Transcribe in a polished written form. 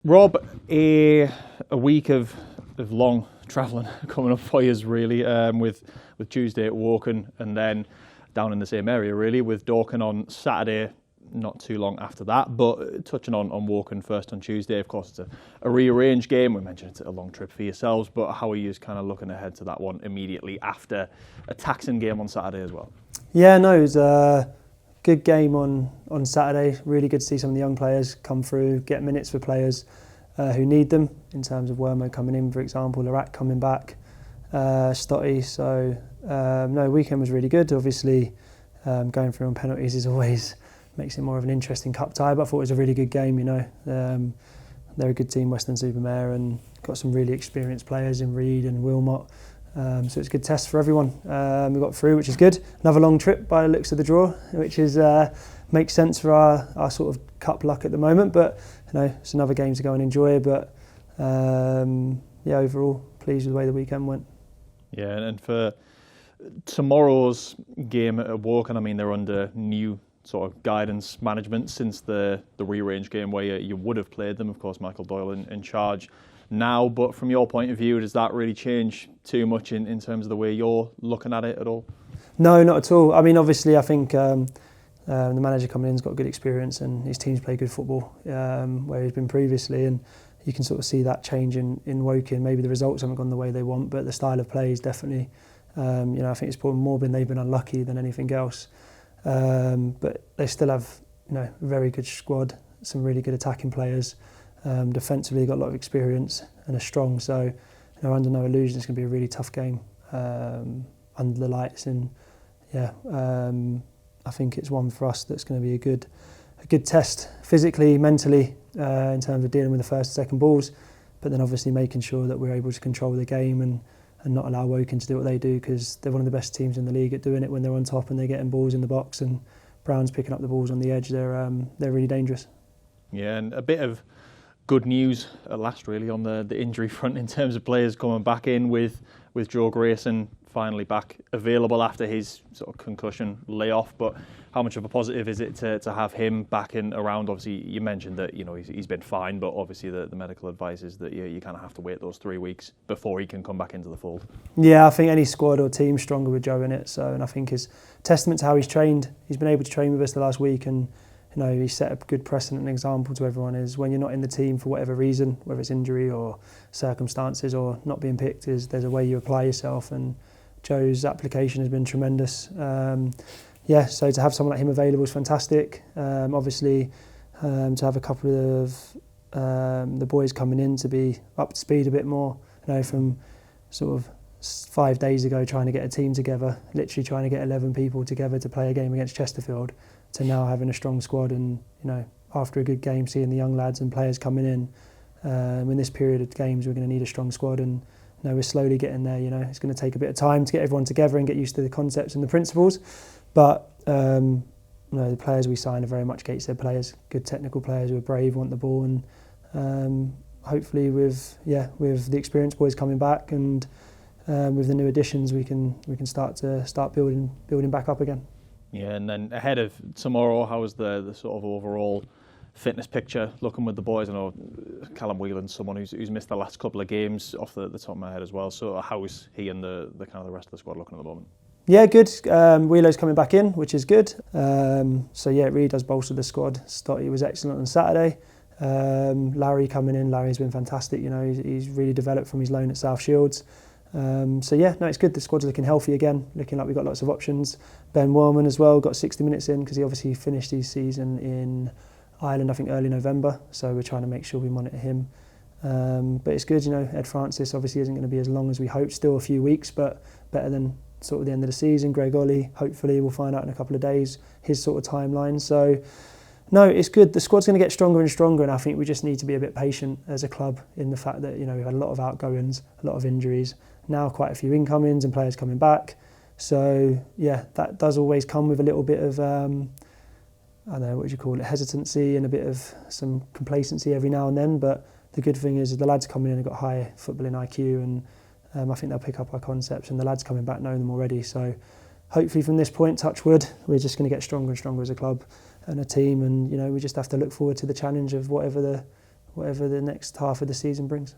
Rob, a week of long travelling coming up for you, really, with Tuesday at Woking and then down in the same area, really, with Dorking on Saturday, not too long after that. But touching on Woking first on Tuesday, of course, it's a rearranged game. We mentioned it's a long trip for yourselves, but how are you kind of looking ahead to that one immediately after a taxing game on Saturday as well? Yeah, no, it was a good game on Saturday. Really good to see some of the young players come through, get minutes for players who need them, in terms of Wormo coming in, for example, Larak coming back, Stotty. So, no, weekend was really good. Obviously, going through on penalties is always makes it more of an interesting cup tie, but I thought it was a really good game, you know. They're a good team, Western-super-Mare, and got some really experienced players in Reed and Wilmot. So it's a good test for everyone. We got through, which is good. Another long trip by the looks of the draw, which is makes sense for our sort of cup luck at the moment. But you know, it's another game to go and enjoy. But yeah, overall pleased with the way the weekend went. Yeah, and for tomorrow's game at Woking, I mean, they're under new sort of guidance management since the rearranged game where you would have played them. Of course, Michael Doyle in charge now, but from your point of view, does that really change too much in terms of the way you're looking at it at all? No, not at all. I mean, obviously, I think the manager coming in's got good experience and his teams play good football where he's been previously, and you can sort of see that change in Woking. Maybe the results haven't gone the way they want, but the style of play is definitely, you know, I think it's probably more been they've been unlucky than anything else. But they still have, you know, a very good squad, some really good attacking players. Defensively, got a lot of experience and are strong. So, you know, under no illusion, it's going to be a really tough game under the lights. And yeah, I think it's one for us that's going to be a good test physically, mentally, in terms of dealing with the first and second balls. But then obviously making sure that we're able to control the game and not allow Woking to do what they do, because they're one of the best teams in the league at doing it when they're on top and they're getting balls in the box, and Brown's picking up the balls on the edge. They're really dangerous. Yeah, and a bit of good news at last, really, on the injury front in terms of players coming back in with Joe Grayson finally back available after his sort of concussion layoff. But how much of a positive is it to have him back in around? Obviously, you mentioned that, you know, he's been fine, but obviously the medical advice is that you kind of have to wait those 3 weeks before he can come back into the fold. Yeah, I think any squad or team stronger with Joe in it. So, and I think it's testament to how he's trained. He's been able to train with us the last week, and you know, he set a good precedent and example to everyone. Is when you're not in the team for whatever reason, whether it's injury or circumstances or not being picked, there's a way you apply yourself, and Joe's application has been tremendous. Yeah, so to have someone like him available is fantastic. Obviously, to have a couple of the boys coming in to be up to speed a bit more, you know, from sort of 5 days ago trying to get a team together, literally trying to get 11 people together to play a game against Chesterfield, to now having a strong squad, and you know, after a good game, seeing the young lads and players coming in this period of games, we're going to need a strong squad, and you know, we're slowly getting there. You know, it's going to take a bit of time to get everyone together and get used to the concepts and the principles, but you know, the players we sign are very much Gateshead players, good technical players who are brave, want the ball, and hopefully with the experienced boys coming back and with the new additions, we can start building back up again. Yeah, and then ahead of tomorrow, how is the sort of overall fitness picture looking with the boys? I know Callum Whelan's someone who's missed the last couple of games off the top of my head as well. So how is he and the kind of the rest of the squad looking at the moment? Yeah, good. Wheeler's coming back in, which is good. So yeah, it really does bolster the squad. Stotty was excellent on Saturday. Larry coming in. Larry's been fantastic. You know, he's really developed from his loan at South Shields. So yeah, no, it's good. The squad's looking healthy again, looking like we've got lots of options. Ben Wellman as well got 60 minutes in because he obviously finished his season in Ireland, I think early November, so we're trying to make sure we monitor him. But it's good, you know, Ed Francis obviously isn't going to be as long as we hoped, still a few weeks, but better than sort of the end of the season. Greg Ollie, hopefully we'll find out in a couple of days his sort of timeline. So no, it's good. The squad's going to get stronger and stronger, and I think we just need to be a bit patient as a club in the fact that, you know, we've had a lot of outgoings, a lot of injuries, now quite a few incomings and players coming back. So yeah, that does always come with a little bit of I don't know, what would you call it, hesitancy and a bit of some complacency every now and then. But the good thing is the lads coming in have got high footballing IQ, and I think they'll pick up our concepts, and the lads coming back know them already. So hopefully from this point, touch wood, we're just going to get stronger and stronger as a club and a team, and you know, we just have to look forward to the challenge of whatever whatever the next half of the season brings.